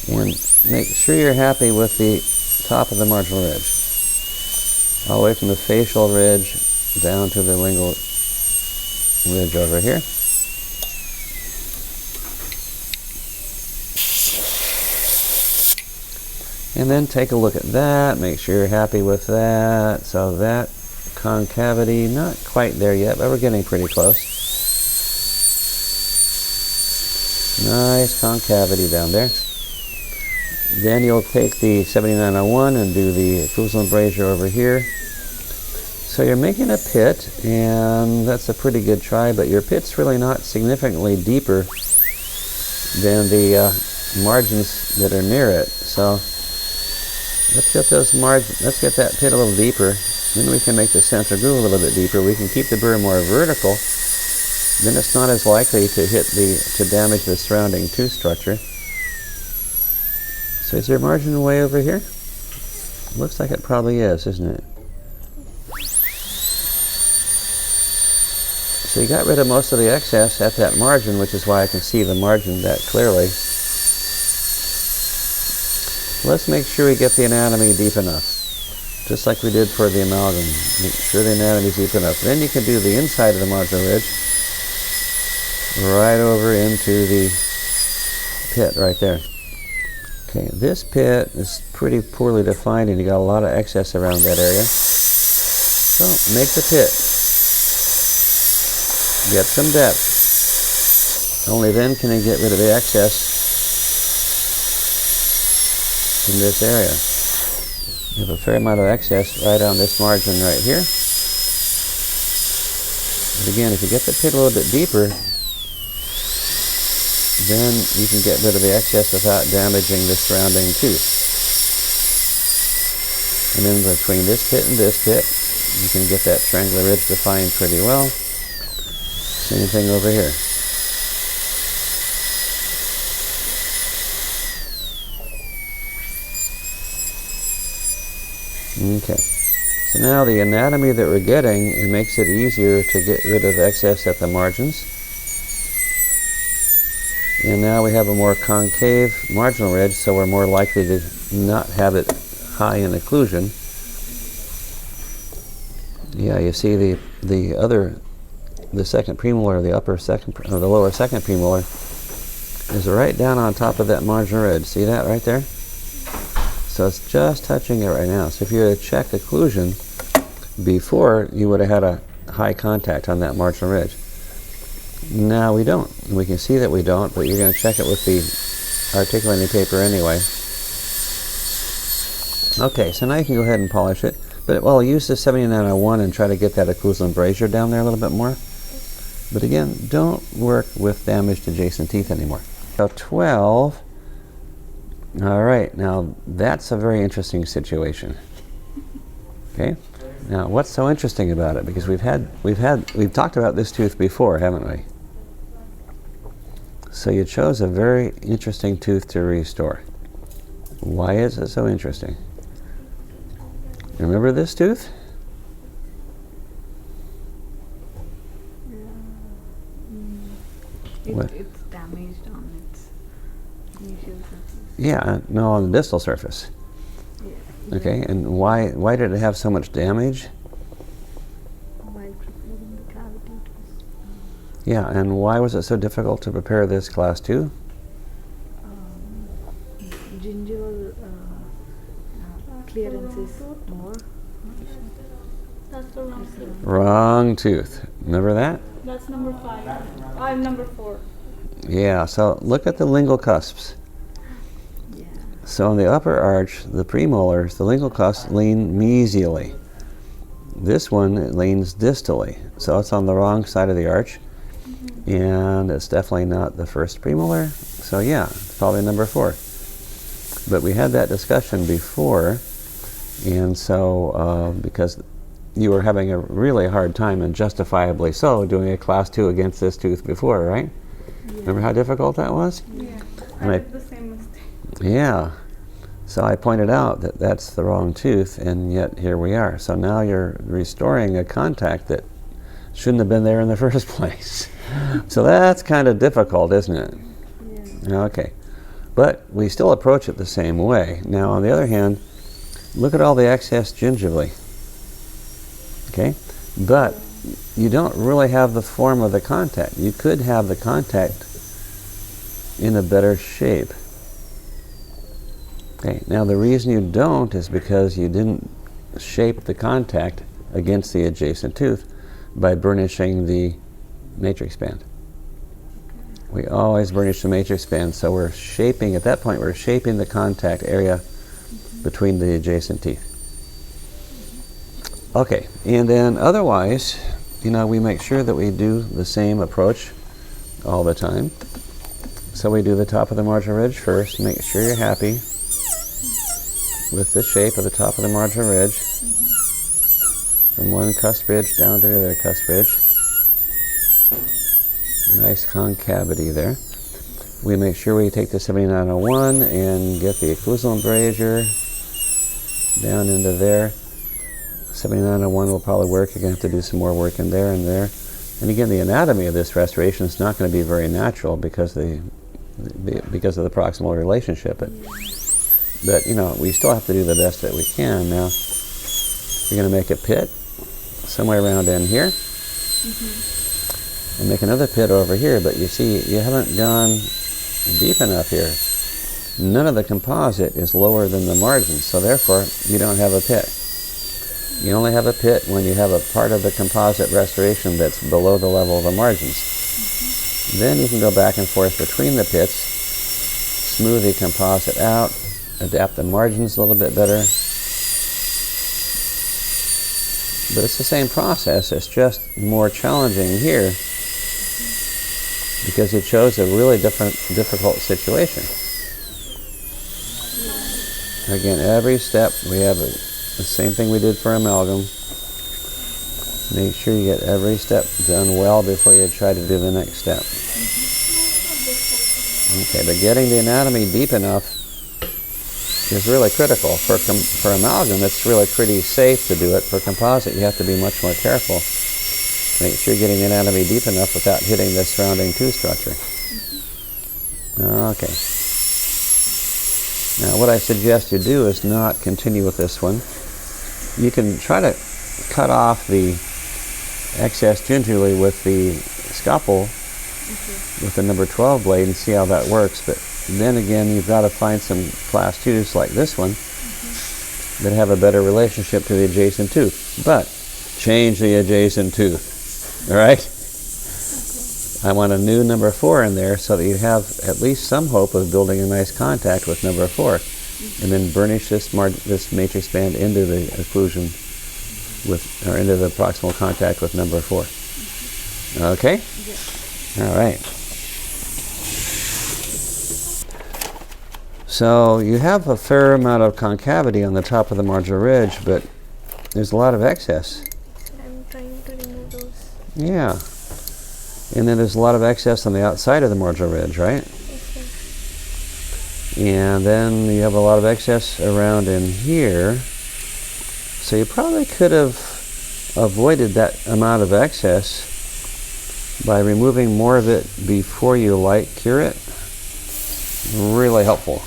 And make sure you're happy with the top of the marginal ridge. All the way from the facial ridge down to the lingual ridge over here. And then take a look at that, make sure you're happy with that. So that concavity, not quite there yet, but we're getting pretty close. Nice concavity down there. Then you'll take the 7901 and do the occlusal embrasure over here. So you're making a pit, and that's a pretty good try, but your pit's really not significantly deeper than the margins that are near it. So let's get those margins, let's get that pit a little deeper. Then we can make the central groove a little bit deeper. We can keep the burr more vertical. Then it's not as likely to to damage the surrounding tooth structure. So is your margin way over here? Looks like it probably is, isn't it? So you got rid of most of the excess at that margin, which is why I can see the margin that clearly. Let's make sure we get the anatomy deep enough, just like we did for the amalgam. Make sure the anatomy is deep enough. Then you can do the inside of the marginal ridge, right over into the pit right there. Okay, this pit is pretty poorly defined, and you got a lot of excess around that area. So make the pit. Get some depth. Only then can you get rid of the excess in this area. You have a fair amount of excess right on this margin right here. But again, if you get the pit a little bit deeper, then you can get rid of the excess without damaging the surrounding tooth. And then between this pit and this pit, you can get that triangular ridge defined pretty well. Same thing over here. Okay, so now the anatomy that we're getting, it makes it easier to get rid of excess at the margins. And now we have a more concave marginal ridge, so we're more likely to not have it high in occlusion. Yeah, you see the second premolar, the lower second premolar is right down on top of that marginal ridge. See that right there? So it's just touching it right now. So if you had checked occlusion before, you would have had a high contact on that marginal ridge. Now we don't. We can see that we don't, but you're going to check it with the articulating paper anyway. Okay, so now you can go ahead and polish it. But I'll use the 7901 and try to get that occlusal embrasure down there a little bit more. But again, don't work with damaged adjacent teeth anymore. So 12. All right, now that's a very interesting situation. Okay, now what's so interesting about it? Because we've talked about this tooth before, haven't we? So you chose a very interesting tooth to restore. Why is it so interesting? Remember this tooth? It's damaged on its initial surface. Yeah, no, on the distal surface. Yeah. Okay, and why did it have so much damage? While preparing the cavity, it was Yeah, and why was it so difficult to prepare this class 2? Gingival clearance is more. That's the wrong tooth. Wrong tooth. Remember that? That's number 5. I'm number 4. Yeah, so look at the lingual cusps. Yeah. So in the upper arch, the premolars, the lingual cusps lean mesially. This one, it leans distally. So it's on the wrong side of the arch. And it's definitely not the first premolar. So yeah, it's probably number 4. But we had that discussion before. And so, because you were having a really hard time, and justifiably so, doing a class 2 against this tooth before, right? Yeah. Remember how difficult that was? Yeah. And I did the same mistake. Yeah. So I pointed out that that's the wrong tooth, and yet here we are. So now you're restoring a contact that shouldn't have been there in the first place. So that's kind of difficult, isn't it? Yeah. Okay. But we still approach it the same way. Now, on the other hand, look at all the excess gingivally. Okay? But you don't really have the form of the contact. You could have the contact in a better shape. Okay, now the reason you don't is because you didn't shape the contact against the adjacent tooth by burnishing the matrix band. We always burnish the matrix band, so we're shaping, at that point, we're shaping the contact area between the adjacent teeth. Okay, and then otherwise, you know, we make sure that we do the same approach all the time. So we do the top of the marginal ridge first, make sure you're happy with the shape of the top of the marginal ridge. From one cusp ridge down to the other cusp ridge. Nice concavity there. We make sure we take the 7901 and get the occlusal embrasure down into there. 7901 will probably work. You're going to have to do some more work in there and there. And again, the anatomy of this restoration is not going to be very natural because of the proximal relationship. But you know, we still have to do the best that we can. Now, you're going to make a pit somewhere around in here. And make another pit over here, but you see, you haven't gone deep enough here. None of the composite is lower than the margin, so therefore, you don't have a pit. You only have a pit when you have a part of the composite restoration that's below the level of the margins. Then you can go back and forth between the pits, smooth the composite out, adapt the margins a little bit better. But it's the same process, it's just more challenging here because you chose a really difficult situation. Again, every step we have the same thing we did for amalgam. Make sure you get every step done well before you try to do the next step. Okay, but getting the anatomy deep enough is really critical. For amalgam, it's really pretty safe to do it. For composite, you have to be much more careful. Make sure you're getting the anatomy deep enough without hitting the surrounding tooth structure. Okay. Now, what I suggest you do is not continue with this one. You can try to cut off the excess gingerly with the scalpel with the number 12 blade and see how that works. But then again, you've got to find some class 2s like this one that have a better relationship to the adjacent tooth. But change the adjacent tooth. All right? I want a new number 4 in there so that you have at least some hope of building a nice contact with number 4. And then burnish this matrix band into the occlusion or into the proximal contact with number 4. Okay? Yeah. All right. So you have a fair amount of concavity on the top of the marginal ridge, but there's a lot of excess. I'm trying to remove those. Yeah. And then there's a lot of excess on the outside of the marginal ridge, right? Okay. And then you have a lot of excess around in here. So you probably could have avoided that amount of excess by removing more of it before you light cure it. Really helpful.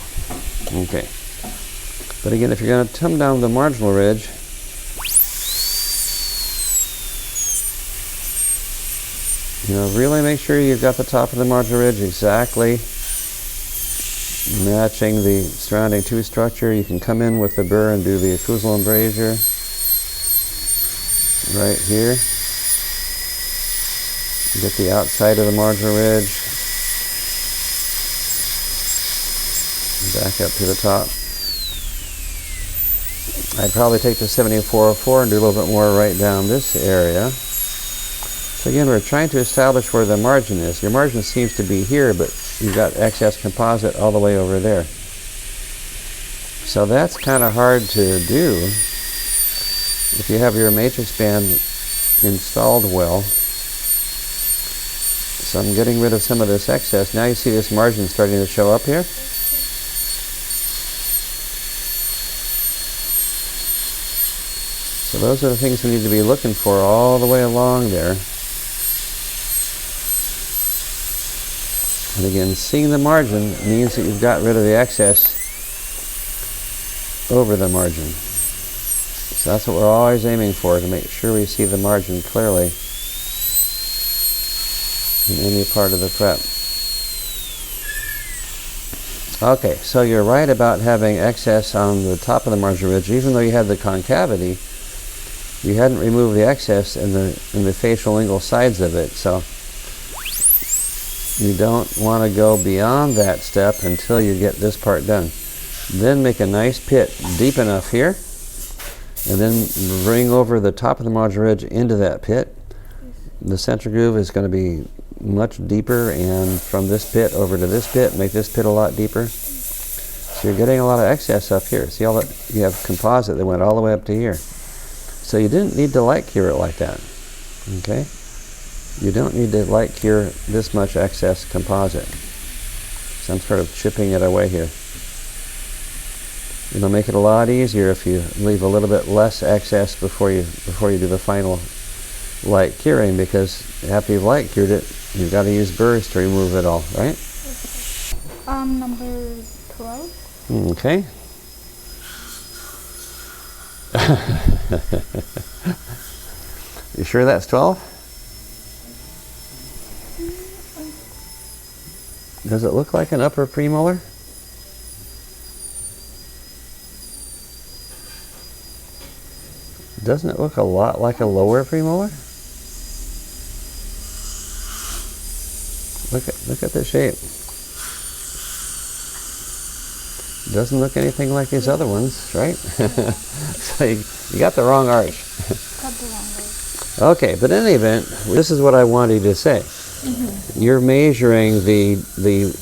Okay. But again, if you're going to come down the marginal ridge, You know, really make sure you've got the top of the marginal ridge exactly matching the surrounding tooth structure. You can come in with the burr and do the occlusal embrasure right here. Get the outside of the marginal ridge. Back up to the top. I'd probably take the 7404 and do a little bit more right down this area. So again, we're trying to establish where the margin is. Your margin seems to be here, but you've got excess composite all the way over there. So that's kind of hard to do if you have your matrix band installed well. So I'm getting rid of some of this excess. Now you see this margin starting to show up here. So those are the things we need to be looking for all the way along there. And again, seeing the margin means that you've got rid of the excess over the margin. So that's what we're always aiming for, to make sure we see the margin clearly in any part of the prep. Okay, so you're right about having excess on the top of the marginal ridge. Even though you had the concavity, you hadn't removed the excess in the facial lingual sides of it. So you don't want to go beyond that step until you get this part done. Then make a nice pit deep enough here, and then bring over the top of the marginal ridge into that pit. The central groove is going to be much deeper, and from this pit over to this pit, make this pit a lot deeper. So you're getting a lot of excess up here. See all that? You have composite that went all the way up to here. So you didn't need to light cure it like that. Okay? You don't need to light cure this much excess composite. So I'm sort of chipping it away here. It'll make it a lot easier if you leave a little bit less excess before you do the final light curing, because after you've light cured it, you've got to use burrs to remove it all, right? Number 12. Okay. You sure that's 12? Does it look like an upper premolar? Doesn't it look a lot like a lower premolar? Look at the shape. Doesn't look anything like these other ones, right? So you got the wrong arch. Got the wrong arch. Okay, but in any event, this is what I wanted to say. Mm-hmm. You're measuring the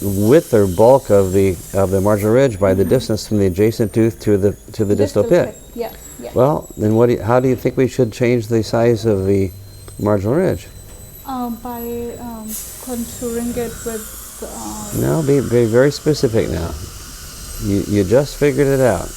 width or bulk of the marginal ridge by the distance from the adjacent tooth to the distal pit. Yes. Yes. Well, then how do you think we should change the size of the marginal ridge? By contouring it with. No, be very specific now. You just figured it out.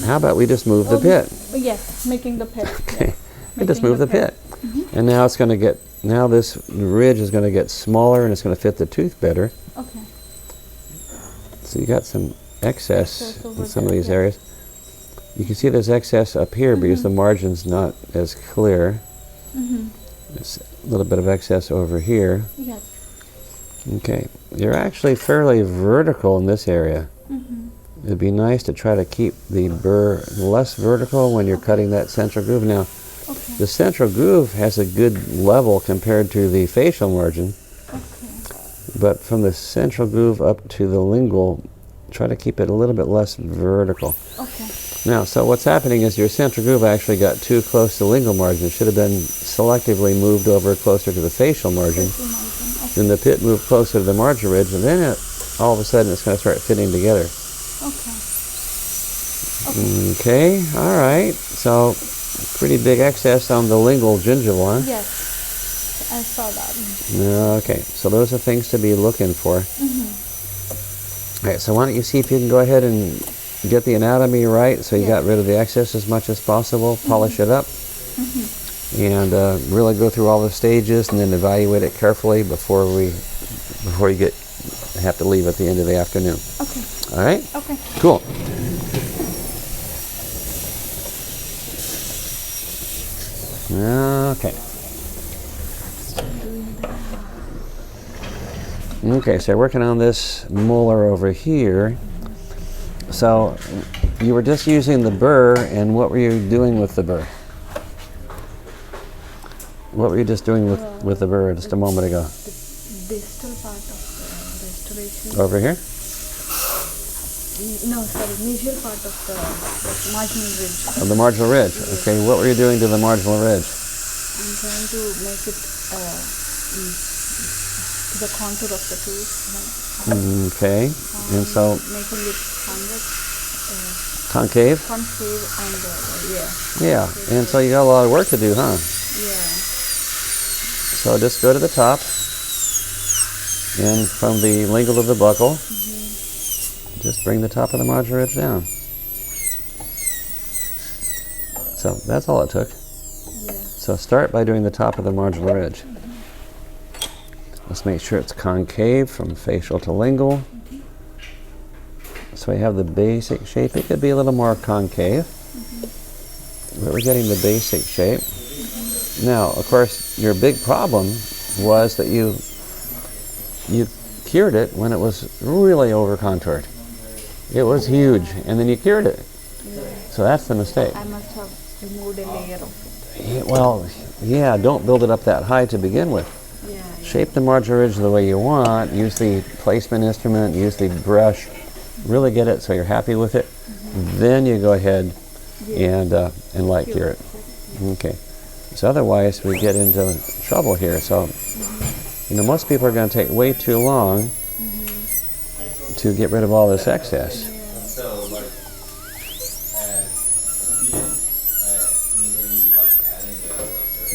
How about we just move the pit? Yes, making the pit. Okay, yes. we just move the pit. Mm-hmm. And now it's going to get. Now this ridge is going to get smaller, and it's going to fit the tooth better. Okay. So you got some excess in some of these there, areas. You can see there's excess up here because the margin's not as clear. There's a little bit of excess over here. Yes. Okay, you're actually fairly vertical in this area. It'd be nice to try to keep the burr less vertical when you're cutting that central groove. Now, the central groove has a good level compared to the facial margin, but from the central groove up to the lingual, try to keep it a little bit less vertical. Okay. Now, so what's happening is your central groove actually got too close to the lingual margin. It should have been selectively moved over closer to the facial margin. Then the pit moved closer to the marginal ridge, and then all of a sudden it's going to start fitting together. Okay, all right. So, pretty big excess on the lingual gingival, huh? Yes, I saw that. Okay, so those are things to be looking for. All right, so why don't you see if you can go ahead and get the anatomy right, so you got rid of the excess as much as possible, polish it up, and really go through all the stages, and then evaluate it carefully before you have to leave at the end of the afternoon. Okay. All right? Okay. Cool. Okay. Okay, so working on this molar over here. So you were just using the burr, and what were you doing with the burr? What were you just doing with the burr just a moment ago? The distal part of the restoration. Over here? No, sorry, mesial part of the marginal ridge. Of the marginal ridge. Okay, what were you doing to the marginal ridge? I'm trying to make it to the contour of the tooth. Okay, and so making it concave? concave and Yeah, and so you got a lot of work to do, huh? yeah. So just go to the top, and from the lingual to the buccal, just bring the top of the marginal ridge down. So that's all it took. Yeah. So start by doing the top of the marginal ridge. Let's make sure it's concave from facial to lingual. So we have the basic shape. It could be a little more concave, but we're getting the basic shape. Now, of course, your big problem was that you cured it when it was really over-contoured. It was huge, and then you cured it. So that's the mistake. I must have removed a layer of it. Yeah, well, yeah, don't build it up that high to begin with. Yeah. Shape the marginal ridge the way you want. Use the placement instrument, use the brush. Really get it so you're happy with it. Then you go ahead and light cure it. Okay. So otherwise we get into trouble here. So, most people are going to take way too long to get rid of all this excess.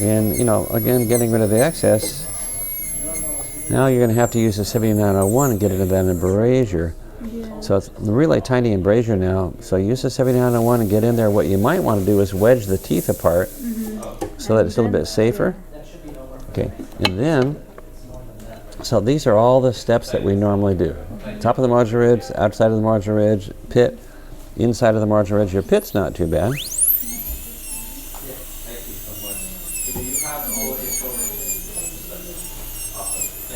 And, again, getting rid of the excess, now you're going to have to use the 7901 and get into that embrasure. Yeah. So it's a really tiny embrasure now. So use the 7901 and get in there. What you might want to do is wedge the teeth apart so that it's a little bit safer. Okay, and then, so these are all the steps that we normally do. Top of the marginal ridge, outside of the marginal ridge, pit, inside of the marginal ridge. Your pit's not too bad.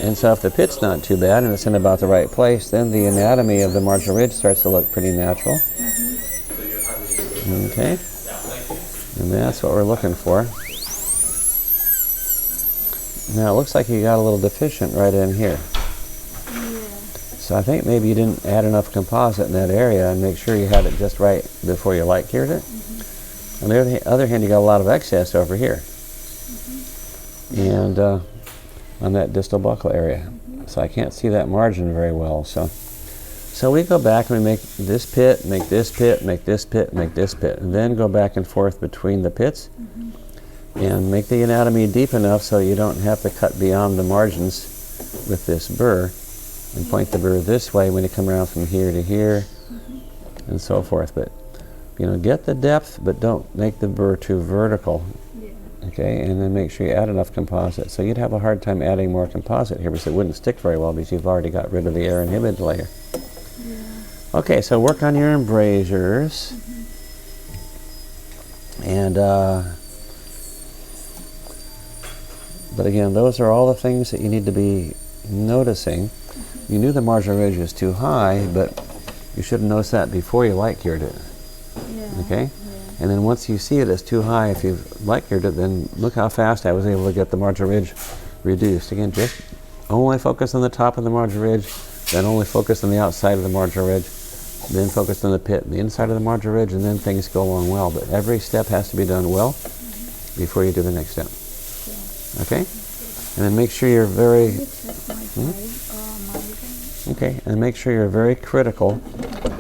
And so if the pit's not too bad and it's in about the right place, then the anatomy of the marginal ridge starts to look pretty natural. Okay, and that's what we're looking for. Now it looks like you got a little deficient right in here. So I think maybe you didn't add enough composite in that area, and make sure you had it just right before you light cured it. On the other hand, you got a lot of excess over here. And on that distal buccal area. So I can't see that margin very well. So we go back and we make this pit, make this pit, make this pit, make this pit, and then go back and forth between the pits and make the anatomy deep enough so you don't have to cut beyond the margins with this burr, and point the burr this way when you come around from here to here and so forth. But get the depth, but don't make the burr too vertical. Okay, and then make sure you add enough composite. So you'd have a hard time adding more composite here because it wouldn't stick very well because you've already got rid of the air inhibited layer. Okay, so work on your embrasures. And, but again, those are all the things that you need to be noticing. You knew the marginal ridge was too high, but you should have noticed that before you light cured it. Okay? And then once you see it as too high, if you light cured it, then look how fast I was able to get the marginal ridge reduced. Again, just only focus on the top of the marginal ridge, then only focus on the outside of the marginal ridge, then focus on the pit and the inside of the marginal ridge, and then things go along well. But every step has to be done well before you do the next step. Okay? And then make sure you're very... Okay, and make sure you're very critical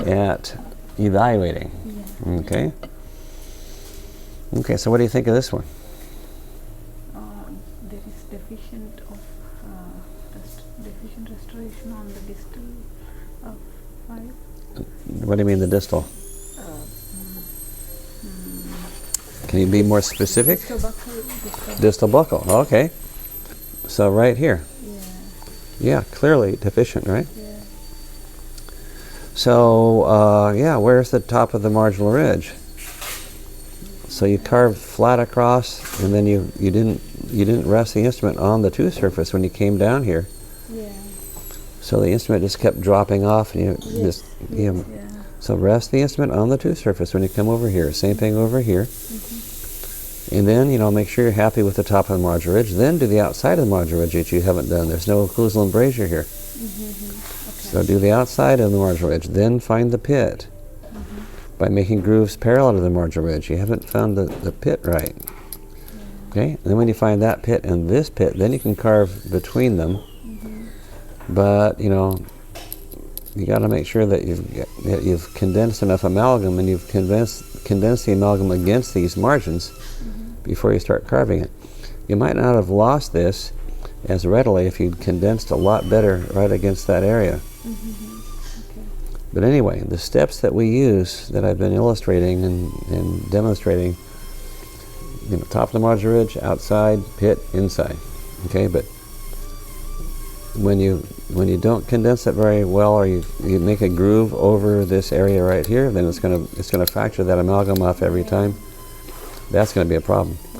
at evaluating. Okay? Okay, so what do you think of this one? There is deficient restoration on the distal of 5. What do you mean the distal? Can you be more specific? Distal buccal. Okay. So right here. Yeah, clearly deficient, right? So, where's the top of the marginal ridge? So you carved flat across, and then you didn't rest the instrument on the tooth surface when you came down here. Yeah. So the instrument just kept dropping off, and Yeah. so rest the instrument on the tooth surface when you come over here. Same thing over here. And then, make sure you're happy with the top of the marginal ridge. Then do the outside of the marginal ridge that you haven't done. There's no occlusal embrasure here. So do the outside of the marginal ridge. Then find the pit by making grooves parallel to the marginal ridge. You haven't found the pit right. Okay? And then when you find that pit and this pit, then you can carve between them. But, you got to make sure that you've condensed enough amalgam, and you've condensed the amalgam against these margins before you start carving it. You might not have lost this as readily if you'd condensed a lot better right against that area. But anyway, the steps that we use that I've been illustrating and demonstrating, top of the marginal ridge, outside, pit, inside. Okay, but when you don't condense it very well, or you make a groove over this area right here, then it's gonna fracture that amalgam off every time. That's gonna be a problem.